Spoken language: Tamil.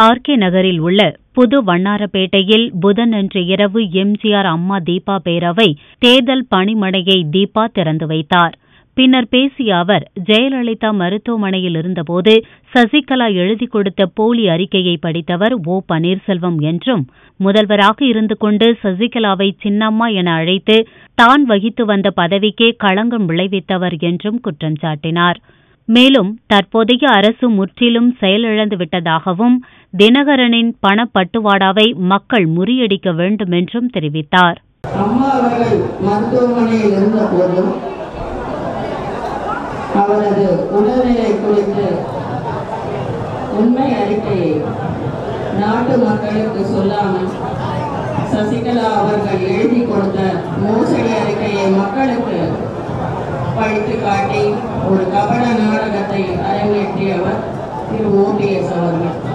ஆர்கே நகரில் உள்ள புது வண்ணாரப்பேட்டையில் புதனன்று இரவு எம்ஜிஆர் அம்மா தீபா பேரவை தேர்தல் பணிமனையை தீபா திறந்து வைத்தார். பின்னர் பேசிய அவர், ஜெயலலிதா மருத்துவமனையில் இருந்தபோது சசிகலா எழுதிக் கொடுத்த போலி அறிக்கையை படித்தவர் ஓ. பன்னீர்செல்வம் என்றும், முதல்வராக இருந்து கொண்டு சசிகலாவை சின்னம்மா என அழைத்து தான் வகித்து வந்த பதவிக்கே களங்கம் விளைவித்தவர் என்றும் குற்றம் சாட்டினார். மேலும் தற்போதைய அரசு முற்றிலும் செயலிழந்து விட்டதாகவும், தினகரனின் பணப்பட்டுவாடாவை மக்கள் முறியடிக்க வேண்டும் என்றும் தெரிவித்தார். அம்மா அவர்கள் மருத்துவமனையில் இருந்த போதும் அவரது உடல்நிலை குறித்து உண்மை அறிக்கையை நாட்டு மக்களுக்கு சொல்லாமல் சசிகலா அவர்கள் எழுதி கொடுத்த மோசடி அறிக்கையை மக்களுக்கு படித்து காட்டி ஒரு கபட நாடகத்தை அரங்கேற்றியவர் திரு ஓபிஎஸ் அவர்கள்.